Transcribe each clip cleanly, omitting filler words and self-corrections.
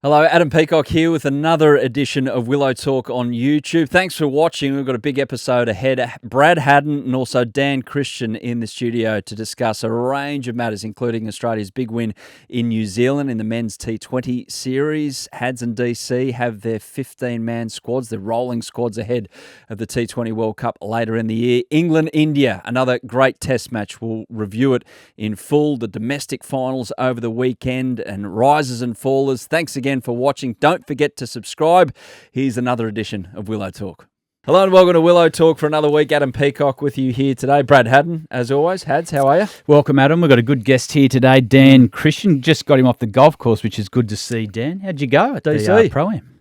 Hello, Adam Peacock here with another edition of Willow Talk on YouTube. Thanks for watching. We've got a big episode ahead. Brad Haddin and also Dan Christian in the studio to discuss a range of matters, including Australia's big win in New Zealand in the men's T20 series. Hads and DC have their 15-man squads, their rolling squads ahead of the T20 World Cup later in the year. England-India, another great test match. We'll review it in full. The domestic finals over the weekend and rises and fallers. Thanks again for watching. Don't forget to subscribe. Here's another edition of Willow Talk. Hello and welcome to Willow Talk for another week. Adam Peacock with you here today. Brad Haddin, as always. Hads, how are you? Welcome, Adam. We've got a good guest here today, Dan Christian. Just got him off the golf course, which is good to see, Dan. How'd you go at the Pro-Am?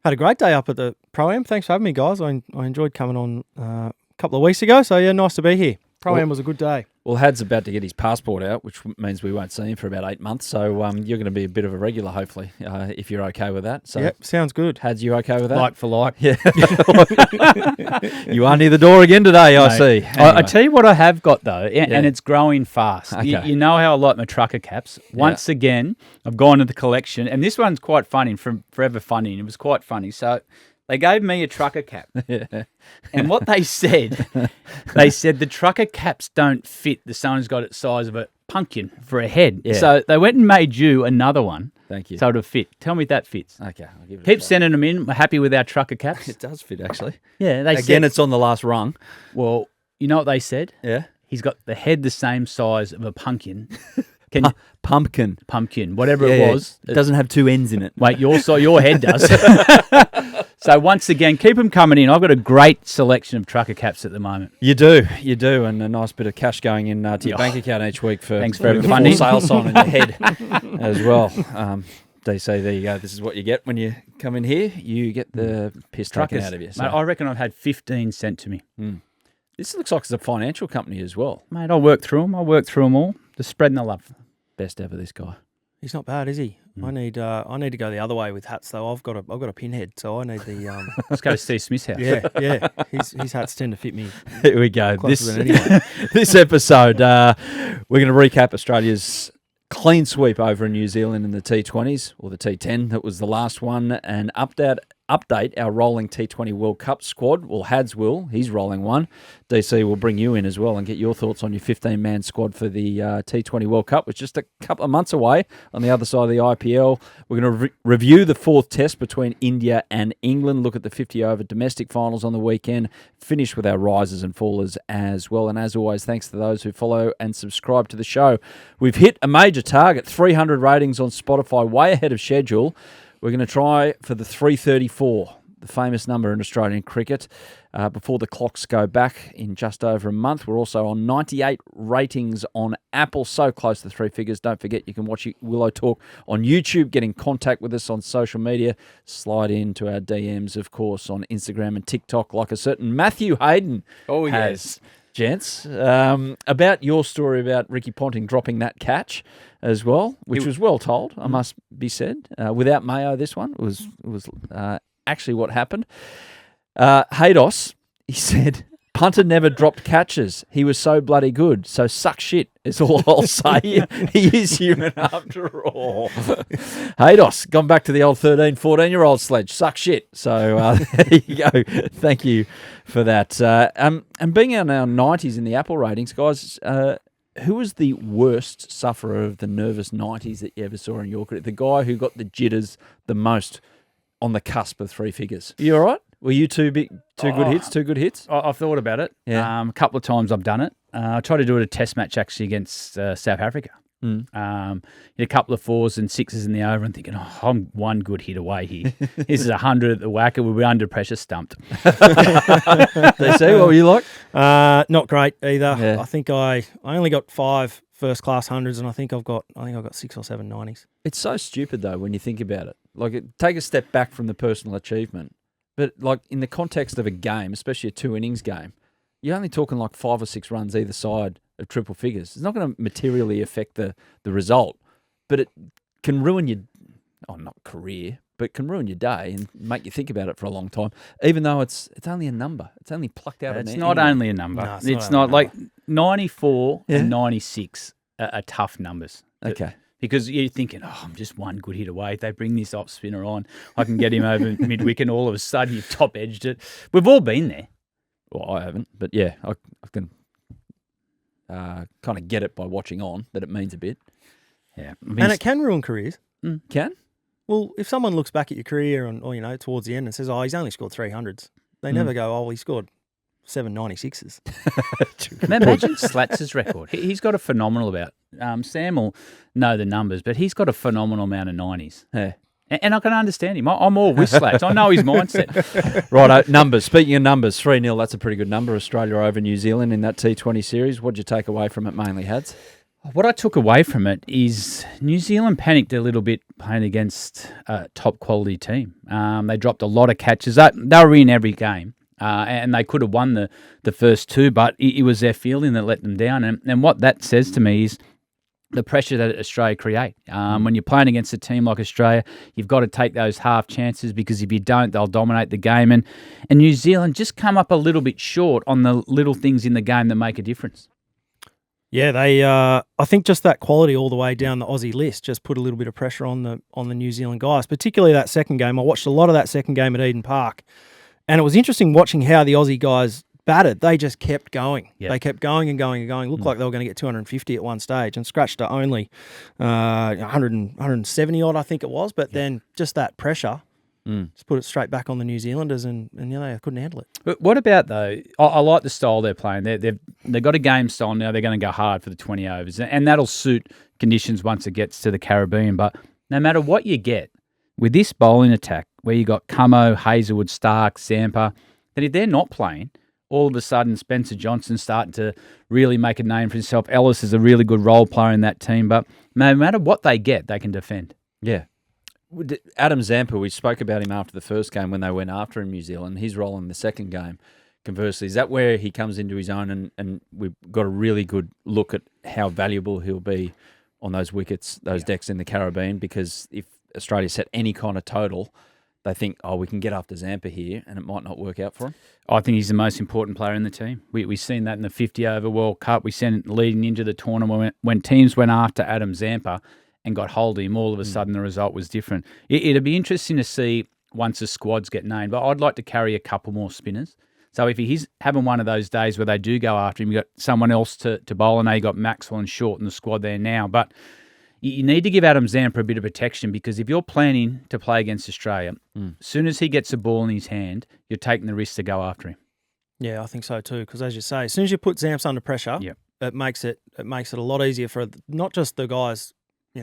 Had a great day up at the Pro-Am. Thanks for having me, guys. I enjoyed coming on a couple of weeks ago, so yeah, nice to be here. Pro-Am was a good day. Well, Had's about to get his passport out, which means we won't see him for about 8 months. So you're going to be a bit of a regular, hopefully, if you're okay with that. So, yep, sounds good. Hads, you okay with that? Like for like. Yeah. You are near the door again today, I see. Anyway. I tell you what I have got, though, and it's growing fast. Okay. You know how I like my trucker caps. Once again, I've gone to the collection, and this one's quite funny from Forever Funny. It was quite funny. So they gave me a trucker cap. And what they said the trucker caps don't fit the someone's got it size of a pumpkin for a head. Yeah. So they went and made you another one. Thank you. So it'll fit. Tell me if that fits. Okay, I'll give it Keep sending them in. We're happy with our trucker caps. It does fit, actually. Yeah. Again, it's on the last rung. Well, you know what they said? Yeah. He's got the head the same size of a pumpkin. Pumpkin, whatever it was. It doesn't have two ends in it. Wait, your head does. So once again, keep them coming in. I've got a great selection of trucker caps at the moment. You do, and a nice bit of cash going in to your bank account each week for thanks for having funding. Sale sign on your head as well. They say, there you go, this is what you get when you come in here. You get the piss taken out of you. So. Mate, I reckon I've had 15 sent to me. This looks like it's a financial company as well. Mate, I'll work through them. all. Just spreading the love. Best ever, this guy. He's not bad, is he? I need to go the other way with hats though. I've got a pinhead, so I need the. Let's go to Steve Smith's house. Yeah. His hats tend to fit me. Here we go. Anyway. This episode, we're going to recap Australia's clean sweep over in New Zealand in the T20s, or the T10. That was the last one, and update our rolling T20 World Cup squad. Well, Hads will. He's rolling one. DC will bring you in as well and get your thoughts on your 15-man squad for the T20 World Cup, which is just a couple of months away on the other side of the IPL. We're going to review the fourth test between India and England, look at the 50-over domestic finals on the weekend, finish with our risers and fallers as well. And as always, thanks to those who follow and subscribe to the show. We've hit a major target, 300 ratings on Spotify, way ahead of schedule. We're going to try for the 334, the famous number in Australian cricket, before the clocks go back in just over a month. We're also on 98 ratings on Apple, so close to 3 figures. Don't forget, you can watch Willow Talk on YouTube, get in contact with us on social media, slide into our DMs, of course, on Instagram and TikTok, like a certain Matthew Haddin has. Gents, about your story about Ricky Ponting dropping that catch as well, which was well told, I must be said. Without Mayo, this one was actually what happened. Haydos, he said, punter never dropped catches. He was so bloody good. So suck shit is all I'll say. He is human after all. Haydos, gone back to the old 13, 14-year-old sledge. Suck shit. So there you go. Thank you for that. And being in our 90s in the Apple ratings, guys, who was the worst sufferer of the nervous 90s that you ever saw in your career? The guy who got the jitters the most on the cusp of 3 figures. You all right? Were you two good hits? I've thought about it. Yeah. A couple of times I've done it. I tried to do it a test match actually against South Africa. Hit a couple of 4s and 6s in the over and thinking, I'm one good hit away here. This is 100 at the whacker. We'll be under pressure, stumped. DC, what were you like? Not great either. Yeah. I think I only got 5 first-class hundreds, and I think I've got 6 or 7 90s. It's so stupid, though, when you think about it. Like, take a step back from the personal achievement. But, like, in the context of a game, especially a 2-innings game, you're only talking like 5 or 6 runs either side of triple figures. It's not going to materially affect the result, but it can ruin your, not career, but can ruin your day and make you think about it for a long time, even though it's only a number. It's only plucked out of It's an not only a number. No, it's not like 94 and 96 are tough numbers Okay. because you're thinking, I'm just one good hit away. If they bring this off spinner on, I can get him over mid-wicket, and all of a sudden you've top-edged it. We've all been there. Well, I haven't, but yeah, I can kind of get it by watching on that it means a bit. Yeah, and it can ruin careers. Can? Well, if someone looks back at your career or towards the end and says, he's only scored 300s, they never go, he scored 796s. Imagine Slatz's record. He's got a phenomenal Sam will know the numbers, but he's got a phenomenal amount of 90s. Yeah. And I can understand him. I'm all with Slats. I know his mindset. Right, numbers. Speaking of numbers, 3-0, that's a pretty good number. Australia over New Zealand in that T20 series. What did you take away from it mainly, Hads? What I took away from it is New Zealand panicked a little bit playing against a top-quality team. They dropped a lot of catches. They were in every game, and they could have won the first two, but it was their fielding that let them down. And what that says to me is the pressure that Australia create. When you're playing against a team like Australia, you've got to take those half chances, because if you don't, they'll dominate the game. And New Zealand just come up a little bit short on the little things in the game that make a difference. Yeah, they. I think just that quality all the way down the Aussie list just put a little bit of pressure on the New Zealand guys, particularly that second game. I watched a lot of that second game at Eden Park, and it was interesting watching how the Aussie guys batted. They just kept going. Yep. They kept going and going and going. Looked like they were going to get 250 at one stage and scratched at only 170 odd, I think it was. But then just that pressure. Just put it straight back on the New Zealanders, and they couldn't handle it. But what about, though, I like the style they're playing. They've got a game style now. They're going to go hard for the 20 overs, and that'll suit conditions once it gets to the Caribbean. But no matter what you get, with this bowling attack, where you got Cummo, Hazelwood, Stark, Zampa, then if they're not playing, all of a sudden Spencer Johnson's starting to really make a name for himself. Ellis is a really good role player in that team. But no matter what they get, they can defend. Yeah. Adam Zampa, we spoke about him after the first game when they went after him, New Zealand. His role in the second game, conversely, is that where he comes into his own and we've got a really good look at how valuable he'll be on those wickets, those decks in the Caribbean, because if Australia set any kind of total, they think, we can get after Zampa here, and it might not work out for him. I think he's the most important player in the team. We've seen that in the 50-over World Cup. We seen it leading into the tournament when teams went after Adam Zampa and got hold of him, all of a sudden the result was different. It'd be interesting to see once the squads get named, but I'd like to carry a couple more spinners. So if he's having one of those days where they do go after him, you've got someone else to bowl, and now you've got Maxwell and Short in the squad there now. But you need to give Adam Zampa a bit of protection, because if you're planning to play against Australia, as soon as he gets the ball in his hand, you're taking the risk to go after him. Yeah, I think so too, because as you say, as soon as you put Zamps under pressure, it makes it a lot easier for not just the guys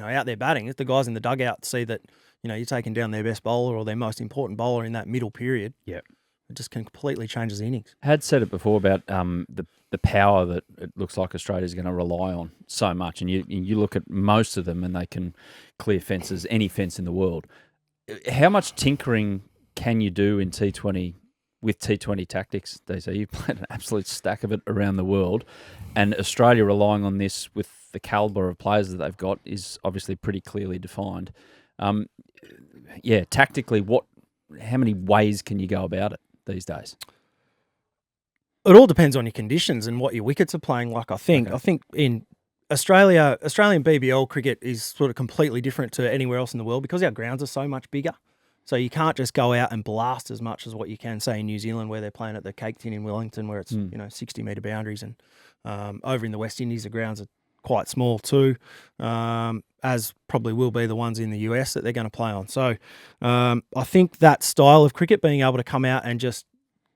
out there batting, it's the guys in the dugout see that, you're taking down their best bowler or their most important bowler in that middle period. Yeah. It just completely changes the innings. Had said it before about the power that it looks like Australia's going to rely on so much, and you look at most of them and they can clear fences, any fence in the world. How much tinkering can you do in T20 with T20 tactics, DC? You've played an absolute stack of it around the world, and Australia relying on this with the calibre of players that they've got is obviously pretty clearly defined. Tactically, how many ways can you go about it these days? It all depends on your conditions and what your wickets are playing like, I think. Okay. I think in Australian BBL cricket is sort of completely different to anywhere else in the world because our grounds are so much bigger. So you can't just go out and blast as much as what you can, say, in New Zealand, where they're playing at the Cake Tin in Wellington, where it's 60-metre boundaries. And over in the West Indies, the grounds are quite small too, as probably will be the ones in the US that they're going to play on. So I think that style of cricket, being able to come out and just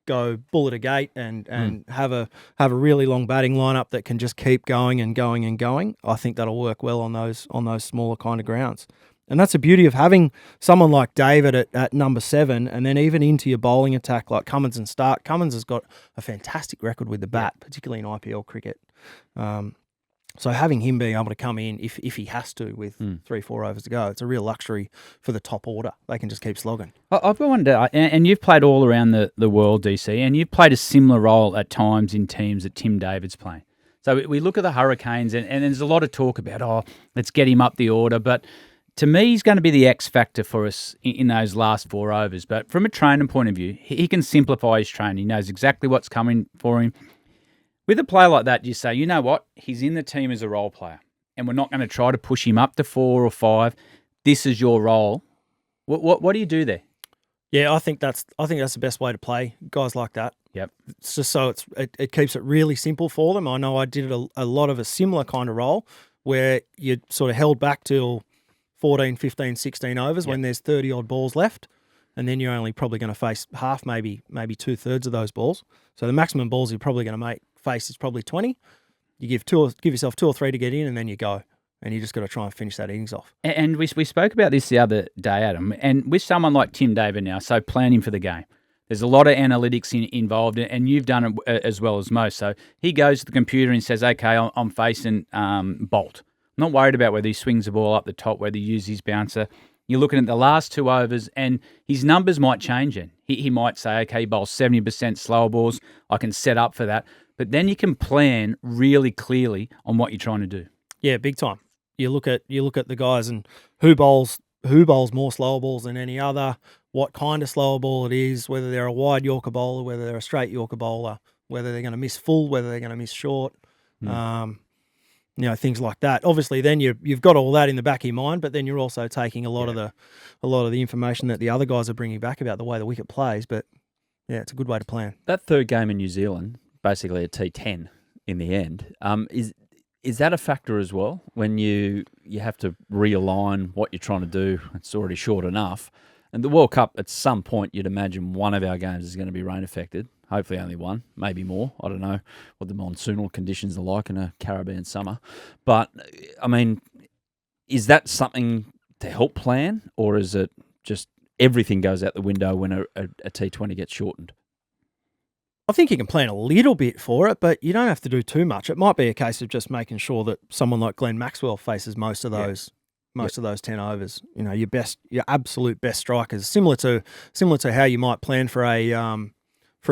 go bull at a gate and have a really long batting lineup that can just keep going and going and going, I think that'll work well on those smaller kind of grounds. And that's the beauty of having someone like David at number 7, and then even into your bowling attack like Cummins and Stark. Cummins has got a fantastic record with the bat, particularly in IPL cricket. So having him being able to come in if he has to with 3-4 overs to go, it's a real luxury for the top order. They can just keep slogging. I've wondered, and you've played all around the world, DC, and you've played a similar role at times in teams that Tim David's playing. So we look at the Hurricanes, and there's a lot of talk about, let's get him up the order, but to me, he's going to be the X factor for us in those last 4 overs. But from a training point of view, he can simplify his training. He knows exactly what's coming for him. With a player like that, you say, you know what? He's in the team as a role player. and we're not going to try to push him up to 4 or 5. This is your role. What do you do there? Yeah, I think that's the best way to play guys like that. Yep. It's just so it keeps it really simple for them. I know I did a lot of a similar kind of role where you sort of held back till 14, 15, 16 overs when there's 30 odd balls left, and then you're only probably going to face half, maybe 2/3 of those balls. So the maximum balls you're probably going to face is probably 20. You give yourself 2 or 3 to get in, and then you go. And you just got to try and finish that innings off. And we spoke about this the other day, Adam, and with someone like Tim David now, so planning for the game. There's a lot of analytics involved, and you've done it as well as most. So he goes to the computer and says, okay, I'm facing Bolt. I'm not worried about whether he swings the ball up the top, whether he uses his bouncer. You're looking at the last 2 overs, and his numbers might change then. He might say, okay, he bowls 70% slower balls. I can set up for that. But then you can plan really clearly on what you're trying to do. Yeah, big time. You look at the guys and who bowls more slower balls than any other, what kind of slower ball it is, whether they're a wide Yorker bowler, whether they're a straight Yorker bowler, whether they're going to miss full, whether they're going to miss short, things like that. Obviously, then you've got all that in the back of your mind, but then you're also taking a lot of the information that the other guys are bringing back about the way the wicket plays. But yeah, it's a good way to plan. That third game in New Zealand, basically a T10 in the end, is that a factor as well when you have to realign what you're trying to do? It's already short enough. And the World Cup, at some point, you'd imagine one of our games is going to be rain affected. Hopefully only one, maybe more. I don't know what the monsoonal conditions are like in a Caribbean summer. But, I mean, is that something to help plan, or is it just everything goes out the window when a T20 gets shortened? I think you can plan a little bit for it, but you don't have to do too much. It might be a case of just making sure that someone like Glenn Maxwell faces most of those of those 10 overs. You know, your absolute best strikers, similar to how you might plan for a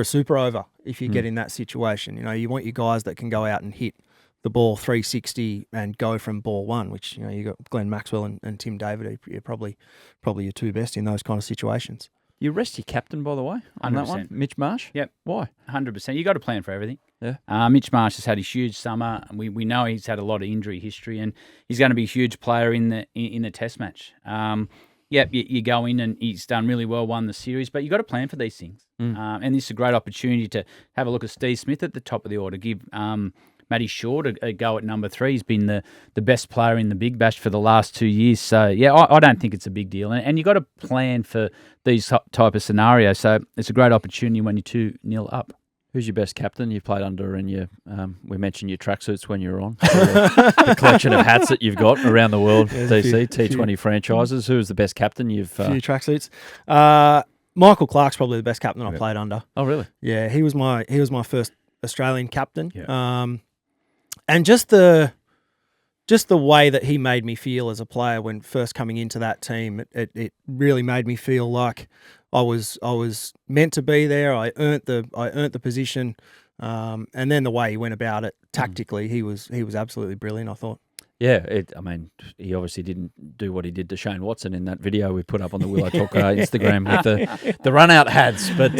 super over if you get in that situation. You know, you want your guys that can go out and hit the ball 360 and go from ball one, which, you know, you got Glenn Maxwell and Tim David. You're probably your 2 best in those kind of situations. You rest your captain, by the way, on 100%. that one, Mitch Marsh? Yep. Why? 100%. You got to plan for everything. Yeah. Mitch Marsh has had a huge summer. We know he's had a lot of injury history, and he's going to be a huge player in the Test match. You go in and he's done really well, won the series, but you got to plan for these things. And this is a great opportunity to have a look at Steve Smith at the top of the order. Give Matty Short a go at number 3. He's been the best player in the Big Bash for the last 2 years. So, yeah, I don't think it's a big deal. And you've got to plan for these type of scenarios. So it's a great opportunity when you're 2-0 up. Who's your best captain you've played under in your, we mentioned your tracksuits when you were on, the collection of hats that you've got around the world, DC, T20 franchises. Who is the best captain you've... A few tracksuits. Michael Clark's probably the best captain I played under. Oh, really? Yeah, he was my first Australian captain. Yeah. And just the way that he made me feel as a player when first coming into that team, it really made me feel like I was meant to be there. I earned the position, and then the way he went about it tactically, he was absolutely brilliant, I thought. Yeah, he obviously didn't do what he did to Shane Watson in that video we put up on the Willow Talk Instagram with the run-out hats. But,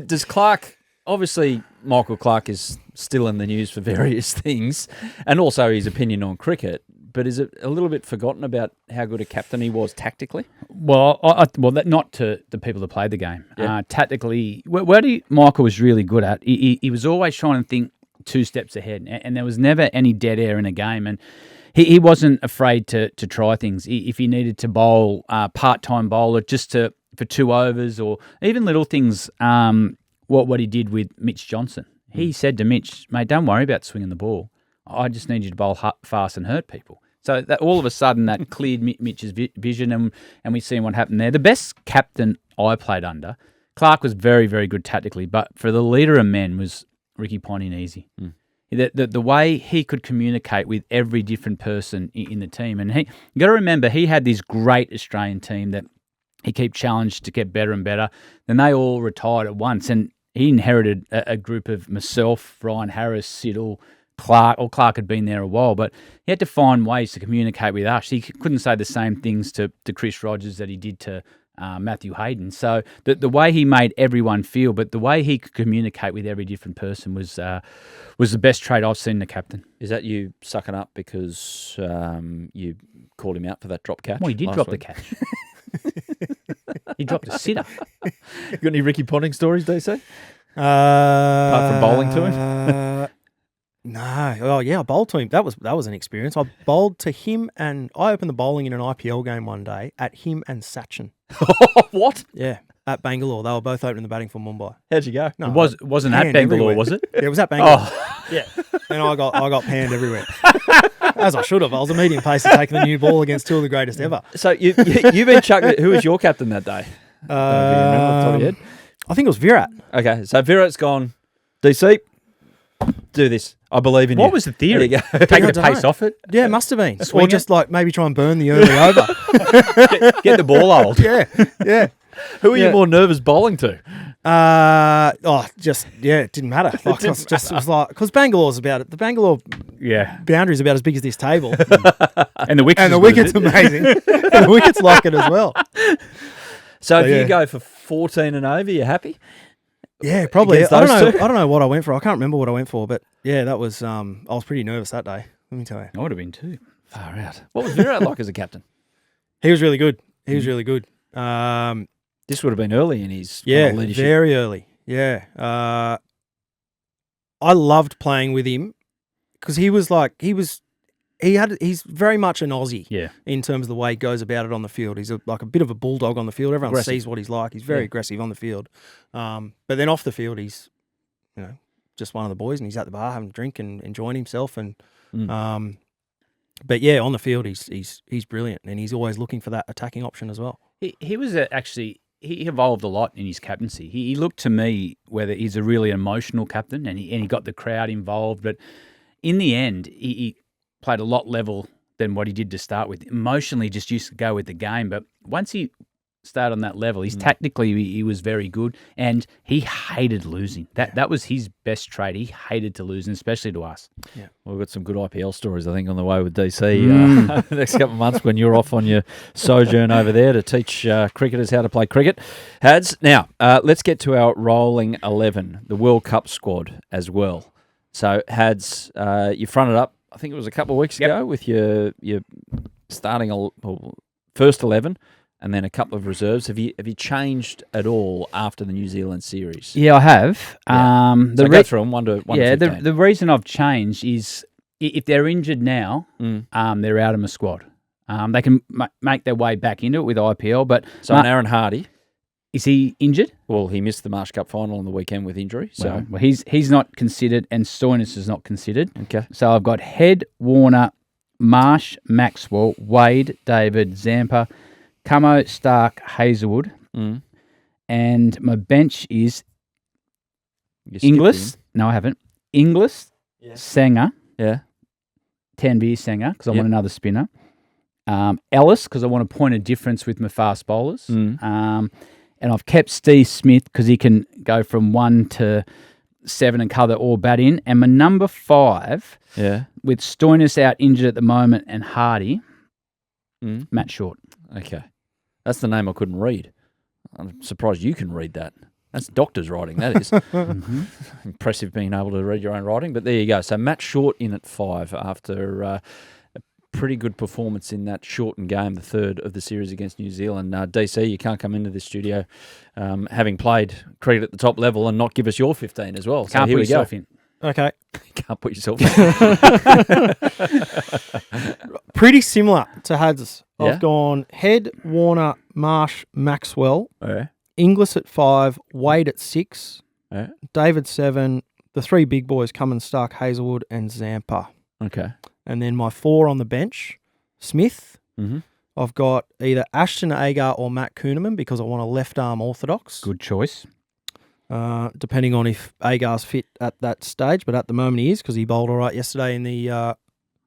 does Clark... Obviously, Michael Clark is still in the news for various things, and also his opinion on cricket. But is it a little bit forgotten about how good a captain he was tactically? Well, not to the people that played the game. Yeah. Tactically, Michael was really good at. He was always trying to think 2 steps ahead, and there was never any dead air in a game. And he wasn't afraid to try things. If he needed to bowl part-time bowler just for 2 overs, or even little things. What he did with Mitch Johnson. He said to Mitch, mate, don't worry about swinging the ball. I just need you to bowl fast and hurt people. So that all of a sudden that cleared Mitch's vision, and we seen what happened there. The best captain I played under, Clark was very, very good tactically, but for the leader of men was Ricky Pontianese. The way he could communicate with every different person in the team. And you got to remember, he had this great Australian team that he kept challenged to get better and better. Then they all retired at once, and he inherited a group of myself, Ryan Harris, Siddle, Clark. Clark had been there a while, but he had to find ways to communicate with us. He couldn't say the same things to Chris Rogers that he did to Matthew Haddin. So the way he made everyone feel, but the way he could communicate with every different person was the best trait I've seen in the captain. Is that you sucking up because you called him out for that drop catch? Well, he did drop the catch. He dropped a sitter. You got any Ricky Ponting stories, DC? Apart from bowling to him? No. Oh, yeah, I bowled to him. That was an experience. I bowled to him, and I opened the bowling in an IPL game one day at him and Sachin. What? Yeah, at Bangalore. They were both opening the batting for Mumbai. How'd you go? No, It wasn't at panned Bangalore, everywhere. was it? Yeah, it was at Bangalore. Oh, Yeah, and I got panned everywhere. As I should have. I was a medium pace to take the new ball against two of the greatest ever. so you've been chucked. Who was your captain that day? Don't know if you remember off the top of your head. I think it was Virat. Okay, so Virat's gone. DC, do this. I believe in you. What was the theory? There you go. Take I the don't pace know. off it? Yeah, it must have been. Swing Or just like maybe try and burn the early over. Get the ball old. Yeah. Who are you Yeah. more nervous bowling to? It didn't matter. Like, it was like, because Bangalore's the Bangalore Yeah. boundary is about as big as this table. And the wicket's And the as good as wicket's it. amazing. And the wicket's like it as well. So if yeah. you go for 14 and over, you happy? Yeah, probably. Against I those don't know. two? I don't know what I went for. I can't remember what I went for, but yeah, that was. I was pretty nervous that day. Let me tell you. I would have been too. Far out. What was Virat like as a captain? He was really good. He was really good. This would have been early in his Yeah, leadership. very early. Yeah. I loved playing with him because he's very much an Aussie. Yeah. In terms of the way he goes about it on the field. He's like a bit of a bulldog on the field. Everyone Aggressive. sees what he's like. He's very aggressive on the field. But then off the field, he's, just one of the boys, and he's at the bar having a drink and enjoying himself. And but yeah, on the field, he's brilliant, and he's always looking for that attacking option as well. He was actually he evolved a lot in his captaincy. He looked to me whether he's a really emotional captain, and he got the crowd involved. But in the end, he played a lot level than what he did to start with. Emotionally, just used to go with the game. But once he started on that level, tactically he was very good, and he hated losing. That was his best trait. He hated to lose, and especially to us. Yeah. Well, we've got some good IPL stories, I think, on the way with DC the next couple of months when you're off on your sojourn over there to teach cricketers how to play cricket. Hads, now let's get to our rolling 11, the World Cup squad as well. So, Hads, you fronted up, I think it was a couple of weeks ago, with your starting first 11 and then a couple of reserves. Have you changed at all after the New Zealand series? Yeah, I have. Yeah. So go through them, 1 to 15. The reason I've changed is if they're injured now, they're out of my squad. They can make their way back into it with IPL, but So Aaron Hardy, is he injured? well, he missed the Marsh Cup final on the weekend with injury. So Well, he's not considered, and Stoinis is not considered. okay, So I've got Head, Warner, Marsh, Maxwell, Wade, David, Zampa, Camo, Stark, Hazelwood, and my bench is You skipped Inglis. No, I haven't. Inglis, Yeah. Sanger, him. 10B Sanger, because I Yep. want another spinner. Ellis, because I want to point a difference with my fast bowlers. And I've kept Steve Smith because he can go from 1 to 7 and cover all bat in. And my number 5, Yeah. with Stoinis out injured at the moment and Hardy, Matt Short. Okay. That's the name I couldn't read. I'm surprised you can read that. That's doctor's writing, that is. Impressive being able to read your own writing, but there you go. So Matt Short in at 5 after a pretty good performance in that shortened game, the third of the series against New Zealand. DC, you can't come into this studio having played cricket at the top level and not give us your 15 as well. So Can't here put we go. yourself in. Okay. Can't put yourself in. Pretty similar to Hads. Yeah? I've gone Head, Warner, Marsh, Maxwell, Okay. Inglis at 5, Wade at 6, Yeah. David 7, the 3 big boys, Cummins, Stark, Hazelwood, and Zampa. Okay. And then my 4 on the bench, Smith. Mm-hmm. I've got either Ashton Agar or Matt Kuhneman because I want a left arm orthodox. Good choice. Depending on if Agar's fit at that stage, but at the moment he is because he bowled all right yesterday in the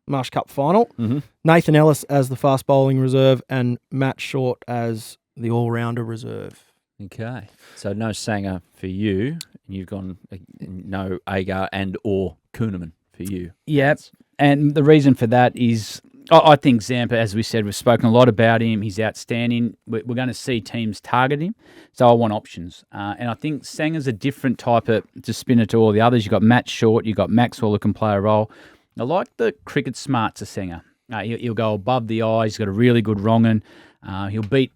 Marsh Cup final. Mm-hmm. Nathan Ellis as the fast bowling reserve and Matt Short as the all-rounder reserve. Okay. So no Sanger for you. And you've gone no Agar and or Kuhneman for you. Yep. And the reason for that is I think Zampa, as we said, we've spoken a lot about him. He's outstanding. We're going to see teams target him, so I want options. And I think Sanger's a different type of spinner to all the others. You've got Matt Short, you've got Maxwell who can play a role. I like the cricket smarts of Sanger. He'll go above the eye. He's got a really good wrong'un. He'll beat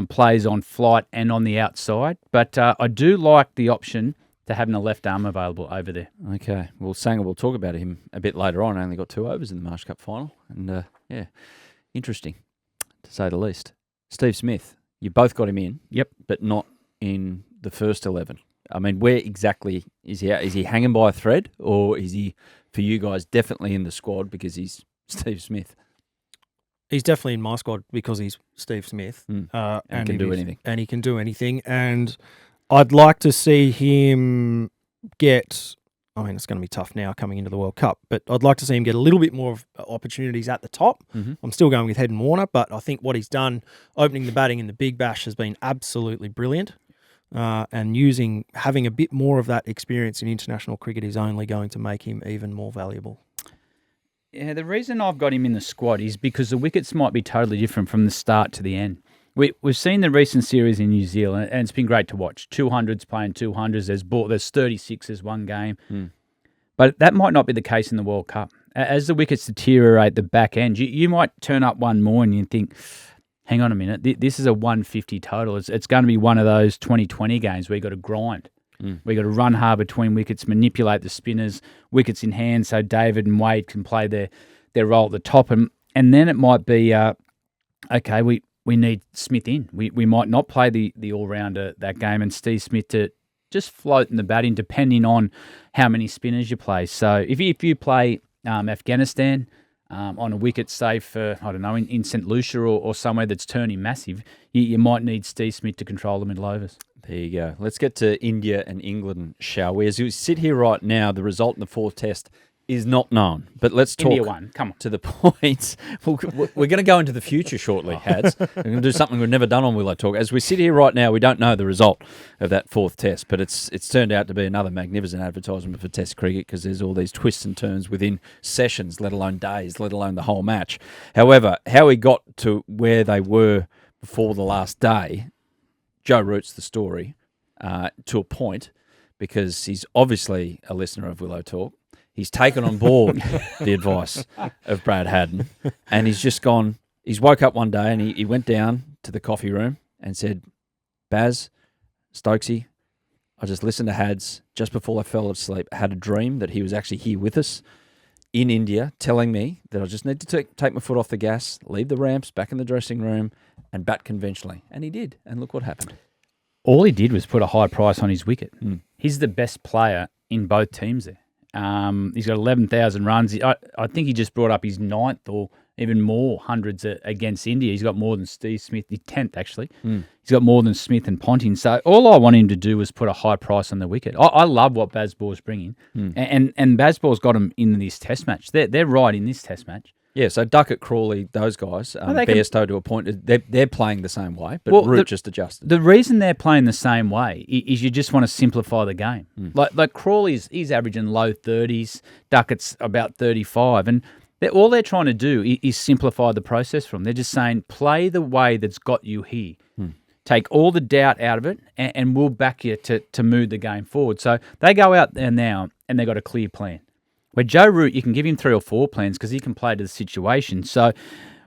players on flight and on the outside. But I do like the option to having a left arm available over there. Okay. Well, Sanger, we'll talk about him a bit later on. Only got 2 overs in the Marsh Cup final. And, interesting, to say the least. Steve Smith, you both got him in. Yep. But not in the first 11. I mean, where exactly is he at? Is he hanging by a thread? Or is he, for you guys, definitely in the squad because he's Steve Smith? He's definitely in my squad because he's Steve Smith. And can do anything. And he can do anything. And I'd like to see him get, I mean, it's going to be tough now coming into the World Cup, but I'd like to see him get a little bit more of opportunities at the top. Mm-hmm. I'm still going with Haddin Warner, but I think what he's done, opening the batting in the Big Bash, has been absolutely brilliant. And having a bit more of that experience in international cricket is only going to make him even more valuable. Yeah, the reason I've got him in the squad is because the wickets might be totally different from the start to the end. We've seen the recent series in New Zealand, and it's been great to watch. 200s playing 200s. There's 36s one game. But that might not be the case in the World Cup. As the wickets deteriorate the back end, you might turn up one more and you think, hang on a minute, this is a 150 total. It's going to be one of those 2020 games where you've got to grind. We've got to run hard between wickets, manipulate the spinners, wickets in hand so David and Wade can play their role at the top. And then it might be, okay, we need Smith in. We might not play the all-rounder that game and Steve Smith to just float in the batting depending on how many spinners you play. So if you play Afghanistan on a wicket, say for, I don't know, in St. Lucia or somewhere that's turning massive, you might need Steve Smith to control the middle overs. There you go. Let's get to India and England, shall we? As we sit here right now, the result in the 4th test is not known. But let's talk India won. Come on. To the points. We're going to go into the future shortly, Hads. We're going to do something we've never done on Willow Talk. As we sit here right now, we don't know the result of that 4th test, but it's turned out to be another magnificent advertisement for Test cricket because there's all these twists and turns within sessions, let alone days, let alone the whole match. However, how we got to where they were before the last day, Joe Root's the story to a point because he's obviously a listener of Willow Talk. He's taken on board the advice of Brad Haddin, and he's woke up one day and he went down to the coffee room and said, Baz, Stokesy, I just listened to Hads just before I fell asleep. I had a dream that he was actually here with us in India telling me that I just need to take my foot off the gas, leave the ramps, back in the dressing room and bat conventionally. And he did. And look what happened. All he did was put a high price on his wicket. He's the best player in both teams there. He's got 11,000 runs. I think he just brought up his 9th or even more hundreds against India. He's got more than Steve Smith, the 10th actually. He's got more than Smith and Ponting. So all I want him to do was put a high price on the wicket. I love what Bazball's bringing. And Bazball's got him in this test match. They're right in this test match. Yeah, so Duckett, Crawley, those guys, Bairstow to a point, they're playing the same way, but Root just adjusted. The reason they're playing the same way is you just want to simplify the game. Like Crawley's, he's averaging low 30s, Duckett's about 35, and all they're trying to do is simplify the process for them. They're just saying, play the way that's got you here. Take all the doubt out of it, and we'll back you to move the game forward. So they go out there now, and they've got a clear plan. Where Joe Root, you can give him 3 or 4 plans because he can play to the situation. So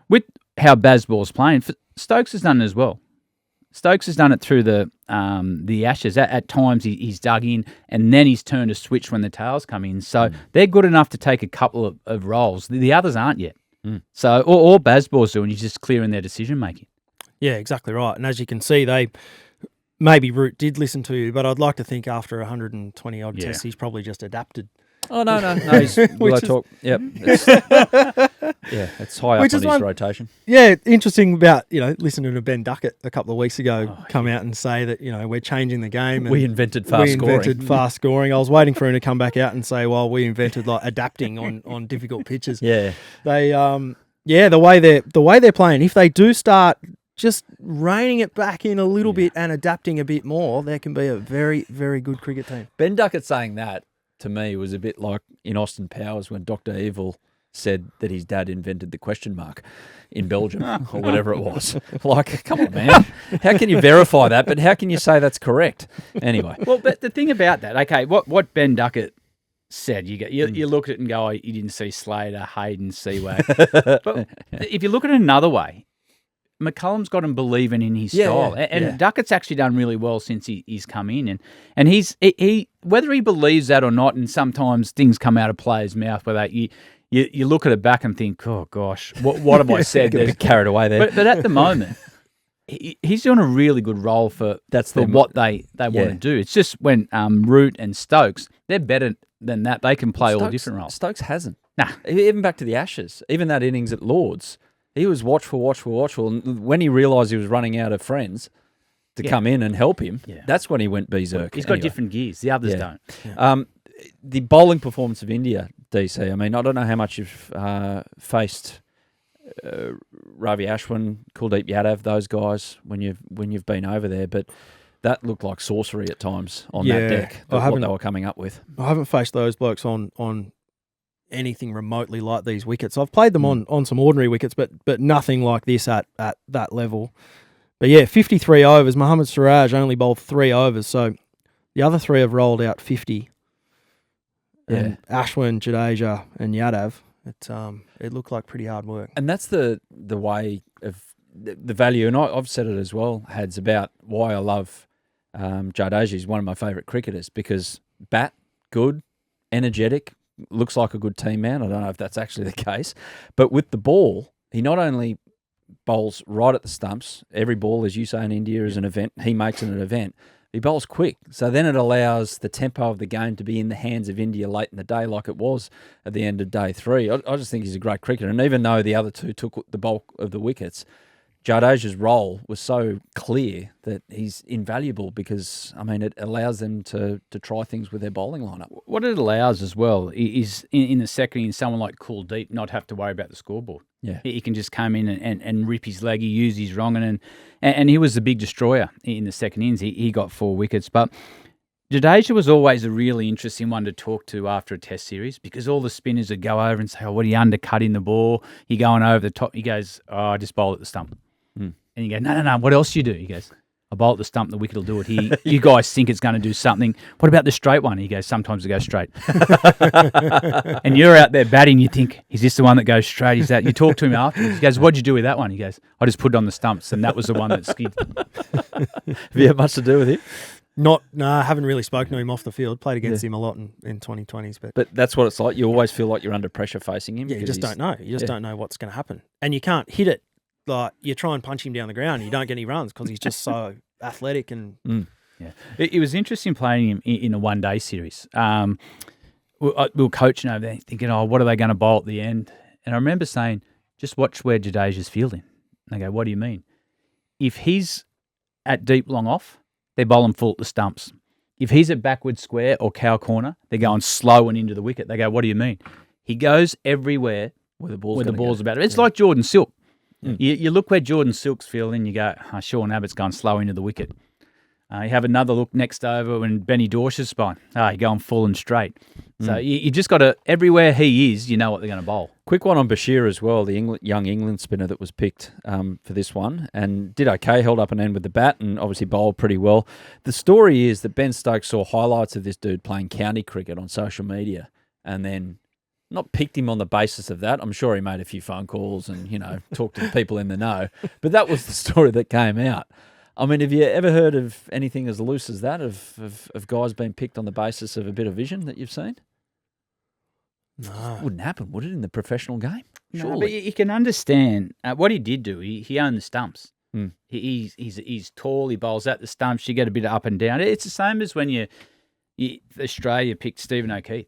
with how Bazball's playing, Stokes has done it as well. Stokes has done it through the Ashes. At times he's dug in and then he's turned a switch when the tails come in. So they're good enough to take a couple of roles. The others aren't yet. So all Bazball's doing is just clearing their decision making. Yeah, exactly right. And as you can see, maybe Root did listen to you, but I'd like to think after 120 odd tests, he's probably just adapted. Oh, no. He's Willow Talk. Yep. It's high up on his rotation. Yeah, interesting about, listening to Ben Duckett a couple of weeks ago come out and say that, we're changing the game. And we invented fast scoring. I was waiting for him to come back out and say, well, we invented adapting on difficult pitches. Yeah. They, the way they're playing, if they do start just reining it back in a little bit and adapting a bit more, there can be a very, very good cricket team. Ben Duckett saying that, to me, was a bit like in Austin Powers when Dr. Evil said that his dad invented the question mark in Belgium or whatever it was. Like, come on, man. How can you verify that? But how can you say that's correct? Anyway. Well, but the thing about that, okay, what Ben Duckett said, you look at it and go, oh, you didn't see Slater, Haddin, Seawag. But if you look at it another way, McCullum's got him believing in his style. And Duckett's actually done really well since he's come in. And he's whether he believes that or not, and sometimes things come out of players' mouth where you look at it back and think, oh, gosh, what have I said? Get a bit carried away there. But at the moment, he's doing a really good role for what they want to do. It's just when Root and Stokes, they're better than that. They can play all different roles. Stokes hasn't. Nah. Even back to the Ashes, even that innings at Lords, he was watchful. And when he realised he was running out of friends to come in and help him, that's when he went berserk. He's got different gears. The others don't. Yeah. The bowling performance of India, DC, I mean, I don't know how much you've faced Ravi Ashwin, Kuldeep Yadav, those guys when you've been over there, but that looked like sorcery at times on that deck. What they were coming up with. I haven't faced those blokes on anything remotely like these wickets. I've played them on some ordinary wickets, but nothing like this at that level. But yeah, 53 overs. Mohammad Siraj only bowled 3 overs, so the other 3 have rolled out 50. And Ashwin, Jadeja, and Yadav, it looked like pretty hard work. And that's the way of the value, and I've said it as well, Hads, about why I love Jadeja. He's one of my favourite cricketers because bat, good, energetic, looks like a good team man. I don't know if that's actually the case. But with the ball, he not only bowls right at the stumps, every ball, as you say in India, is an event. He makes it an event. He bowls quick. So then it allows the tempo of the game to be in the hands of India late in the day like it was at the end of day 3. I just think he's a great cricketer. And even though the other two took the bulk of the wickets, Jadeja's role was so clear that he's invaluable because, I mean, it allows them to try things with their bowling lineup. What it allows as well is in the second innings, someone like Kuldeep not have to worry about the scoreboard. Yeah. He can just come in and rip his leg. He used his wrong and he was the big destroyer in the second innings. He got 4 wickets. But Jadeja was always a really interesting one to talk to after a test series because all the spinners would go over and say, oh, what are you undercutting the ball? You're going over the top. He goes, oh, I just bowl at the stump. And you go, no, what else do you do? He goes, I bowl at the stump, the wicket will do it. You guys think it's going to do something. What about the straight one? He goes, sometimes it goes straight. And you're out there batting, you think, is this the one that goes straight? Is that? You talk to him afterwards. He goes, what'd you do with that one? He goes, I just put it on the stumps, and that was the one that skid. Have you had much to do with him? No, I haven't really spoken to him off the field. Played against him a lot in 2020s. But that's what it's like. You always feel like you're under pressure facing him. Yeah, you just don't know. You just don't know what's going to happen. And you can't hit it. Like, you try and punch him down the ground and you don't get any runs because he's just so athletic and... Yeah, it was interesting playing him in a one-day series. We were coaching over there thinking, oh, what are they going to bowl at the end? And I remember saying, just watch where Jadeja's fielding. And they go, what do you mean? If he's at deep long off, they bowl him full at the stumps. If he's at backward square or cow corner, they're going slow and into the wicket. They go, what do you mean? He goes everywhere where the ball's about. It's like Jordan Silk. You look where Jordan Silk's fielding, you go, Sean Abbott's gone slow into the wicket. You have another look next over when Benny Dorsh's spine. You're going full and straight. So you just got to, everywhere he is, you know what they're going to bowl. Quick one on Bashir as well, the young England spinner that was picked for this one and did okay, held up an end with the bat and obviously bowled pretty well. The story is that Ben Stokes saw highlights of this dude playing county cricket on social media and then not picked him on the basis of that. I'm sure he made a few phone calls and, talked to the people in the know. But that was the story that came out. I mean, have you ever heard of anything as loose as that, of guys being picked on the basis of a bit of vision that you've seen? No. It wouldn't happen, would it, in the professional game? Surely. No, but you can understand what he did do. He owned the stumps. He's tall, he bowls at the stumps, you get a bit of up and down. It's the same as when Australia picked Stephen O'Keefe.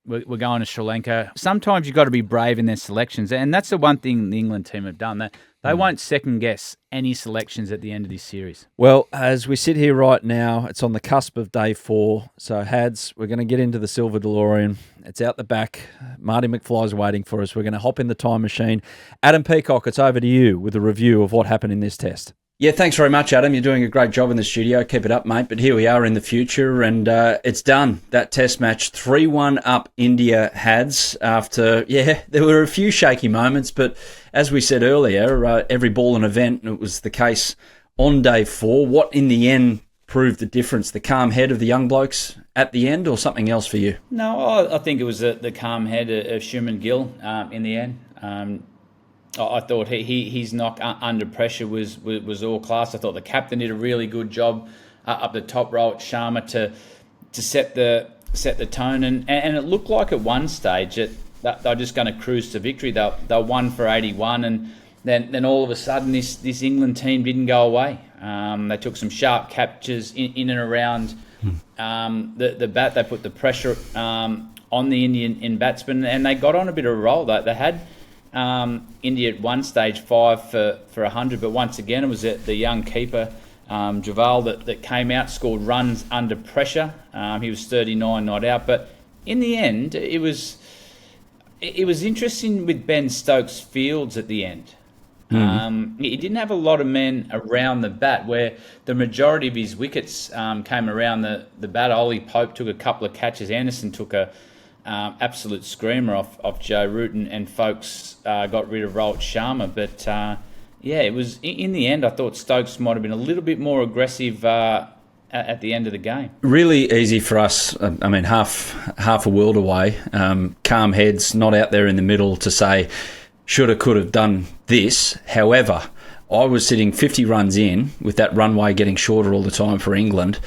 We're going to Sri Lanka. Sometimes you've got to be brave in their selections, and that's the one thing the England team have done. They won't second-guess any selections at the end of this series. Well, as we sit here right now, it's on the cusp of day 4. So, Hads, we're going to get into the Silver DeLorean. It's out the back. Marty McFly's waiting for us. We're going to hop in the time machine. Adam Peacock, it's over to you with a review of what happened in this test. Yeah, thanks very much, Adam. You're doing a great job in the studio. Keep it up, mate. But here we are in the future, and it's done. That test match, 3-1 up India Hads after, there were a few shaky moments, but as we said earlier, every ball an event, and it was the case on day 4. What in the end proved the difference? The calm head of the young blokes at the end, or something else for you? No, I think it was the calm head of Shuman Gill in the end. I thought his knock under pressure was all class. I thought the captain did a really good job up the top row at Sharma to set the tone, and it looked like at one stage that they're just going to cruise to victory. They 1 for 81, and then all of a sudden this England team didn't go away. They took some sharp captures in and around the bat. They put the pressure on the Indian batsmen, and they got on a bit of a roll. They had India at one stage 5 for 100, but once again it was the young keeper Javal that came out, scored runs under pressure. He was 39 not out, but in the end it was interesting with Ben Stokes Fields at the end. He didn't have a lot of men around the bat, where the majority of his wickets came around the bat. Ollie Pope took a couple of catches. Anderson took a absolute screamer off Joe Root, and folks got rid of Rohit Sharma. But it was in the end, I thought Stokes might have been a little bit more aggressive at the end of the game. Really easy for us. I mean, half a world away. Calm heads, not out there in the middle to say shoulda, could have done this. However, I was sitting 50 runs in with that runway getting shorter all the time for England,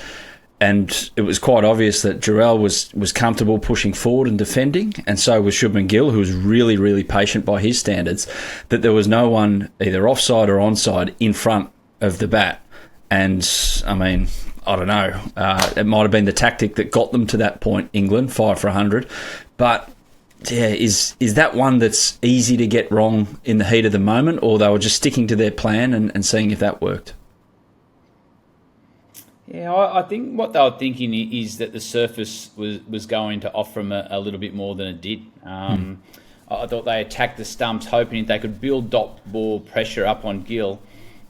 and it was quite obvious that Jarrell was comfortable pushing forward and defending, and so was Shubman Gill, who was really, really patient by his standards, that there was no one either offside or onside in front of the bat. And, I mean, I don't know. It might have been the tactic that got them to that point, England, 5 for 100. But, yeah, is that one that's easy to get wrong in the heat of the moment, or they were just sticking to their plan and seeing if that worked? Yeah, I think what they were thinking is that the surface was going to offer them a little bit more than it did. I thought they attacked the stumps, hoping if they could build dot ball pressure up on Gill,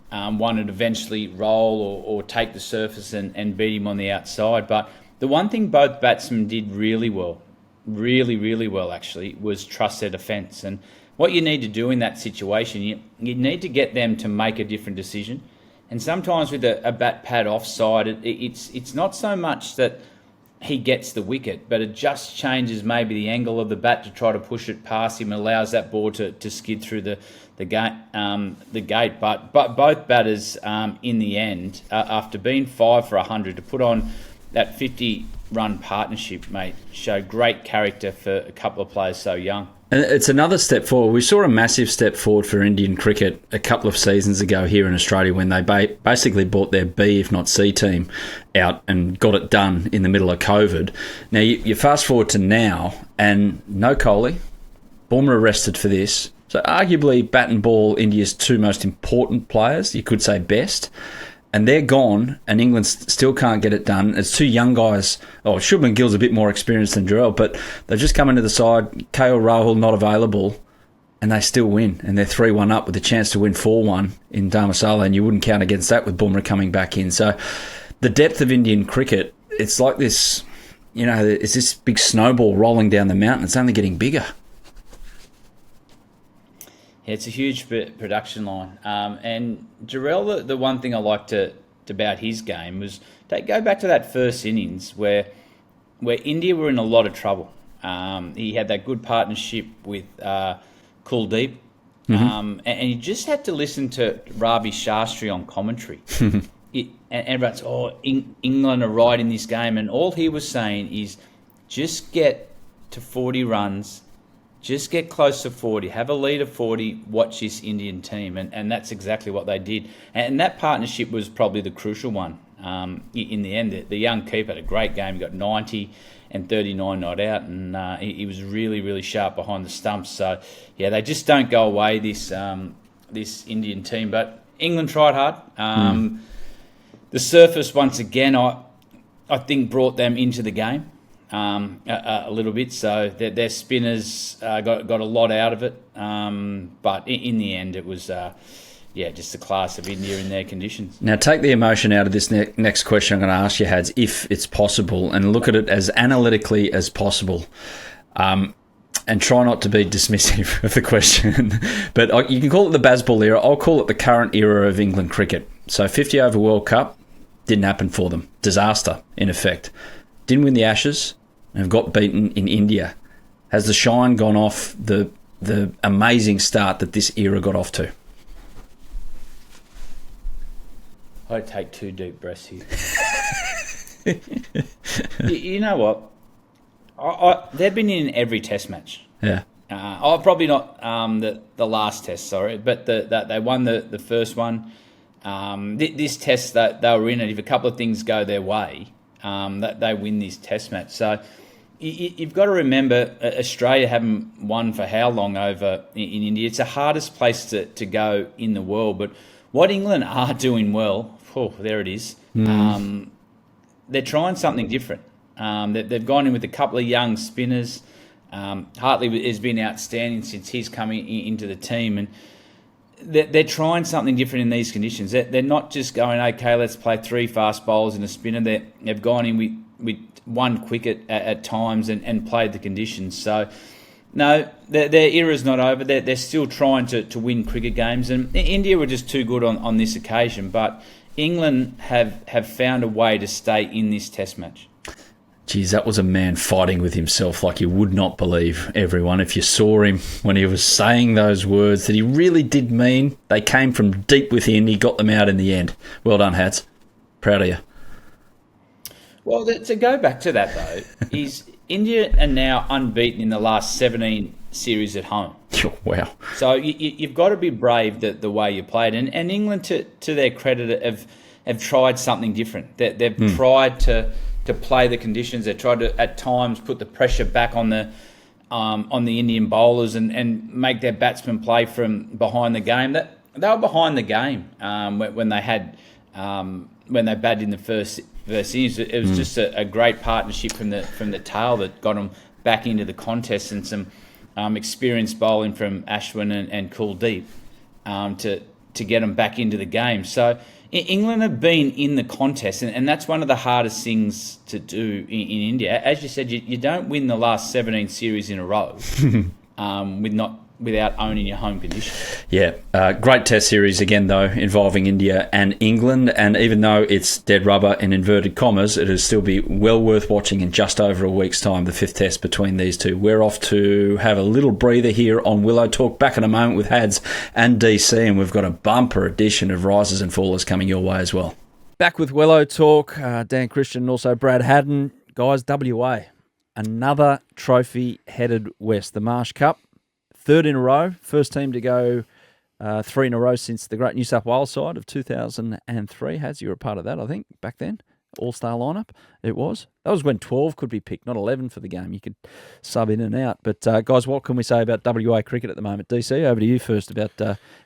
one would eventually roll or take the surface and beat him on the outside. But the one thing both batsmen did really well, really well actually, was trust their defence. And what you need to do in that situation, you need to get them to make a different decision. And sometimes with a bat pad offside, it's not so much that he gets the wicket, but it just changes maybe the angle of the bat to try to push it past him and allows that ball to skid through the gate. But both batters in the end, after being 5 for 100, to put on that 50-run partnership, mate, showed great character for a couple of players so young. And it's another step forward. We saw a massive step forward for Indian cricket a couple of seasons ago here in Australia when they basically brought their B, if not C team out and got it done in the middle of COVID. Now, you fast forward to now, and no Kohli, Bumrah arrested for this. So arguably bat and ball, India's two most important players, you could say best. And they're gone, and England still can't get it done. It's two young guys. Oh, Shubman Gill's a bit more experienced than Jarrell, but they've just come into the side. KL Rahul not available, and they still win. And they're 3-1 up with a chance to win 4-1 in Dharmasala, and you wouldn't count against that with Bumrah coming back in. So the depth of Indian cricket, it's like this, it's this big snowball rolling down the mountain. It's only getting bigger. Yeah, it's a huge production line. And Jarrell, the one thing I liked about his game was go back to that first innings where India were in a lot of trouble. He had that good partnership with Kuldeep. And you just had to listen to Ravi Shastri on commentary. And everyone's, England are right in this game. And all he was saying is just get to 40 runs. Just get close to 40, have a lead of 40, watch this Indian team. And that's exactly what they did. And that partnership was probably the crucial one. In the end, the young keeper had a great game. He got 90 and 39 not out. And he was really, really sharp behind the stumps. So, yeah, they just don't go away, this Indian team. But England tried hard. The surface, once again, I think brought them into the game. A little bit, so their spinners got a lot out of it, but in the end it was just the class of India in their conditions. Now, take the emotion out of this next question I'm going to ask you, Hads, if it's possible, and look at it as analytically as possible. And try not to be dismissive of the question. But you can call it the Bazball era. I'll call it the current era of England cricket. So 50 over World Cup, didn't happen for them. Disaster, in effect. Didn't win the Ashes and have got beaten in India. Has the shine gone off the amazing start that this era got off to? I'd take 2 deep breaths here. You know what? They've been in every test match. Yeah. Probably not the last test, sorry, but they won the first one. This test that they were in it, if a couple of things go their way, that they win this test match. So you've got to remember, Australia haven't won for how long over in India. It's the hardest place to go in the world. But what England are doing well, there it is. They're trying something different. They've gone in with a couple of young spinners. Hartley has been outstanding since he's coming into the team, and they're trying something different in these conditions. They're not just going, okay, let's play 3 fast bowlers and a spinner. They've gone in with 1 quick at times and played the conditions. So, no, their era's not over. They're still trying to win cricket games, and India were just too good on this occasion. But England have found a way to stay in this test match. Geez, that was a man fighting with himself like you would not believe, everyone. If you saw him when he was saying those words that he really did mean, they came from deep within. He got them out in the end. Well done, Hats. Proud of you. Well, to go back to that, though, is India are now unbeaten in the last 17 series at home. Wow. So you've got to be brave the way you played. And England, to their credit, have tried something different. They've tried to play the conditions. They tried to, at times, put the pressure back on the Indian bowlers and make their batsmen play from behind the game. They were behind the game when they batted in the first innings. It was just a great partnership from the tail that got them back into the contest, and some experienced bowling from Ashwin and Kuldeep to get them back into the game. So England have been in the contest, and that's one of the hardest things to do in India. As you said, you don't win the last 17 series in a row without owning your home condition. Yeah, great test series again, though, involving India and England. And even though it's dead rubber in inverted commas, it'll still be well worth watching in just over a week's time, the 5th test between these two. We're off to have a little breather here on Willow Talk. Back in a moment with Hads and DC, and we've got a bumper edition of Risers and Fallers coming your way as well. Back with Willow Talk, Dan Christian and also Brad Haddin. Guys, WA, another trophy headed west, the Marsh Cup. 3rd in a row, first team to go 3 in a row since the great New South Wales side of 2003. Has you were a part of that, I think, back then. All-star lineup, it was. That was when 12 could be picked, not 11 for the game. You could sub in and out. But, guys, what can we say about WA cricket at the moment? DC, over to you first about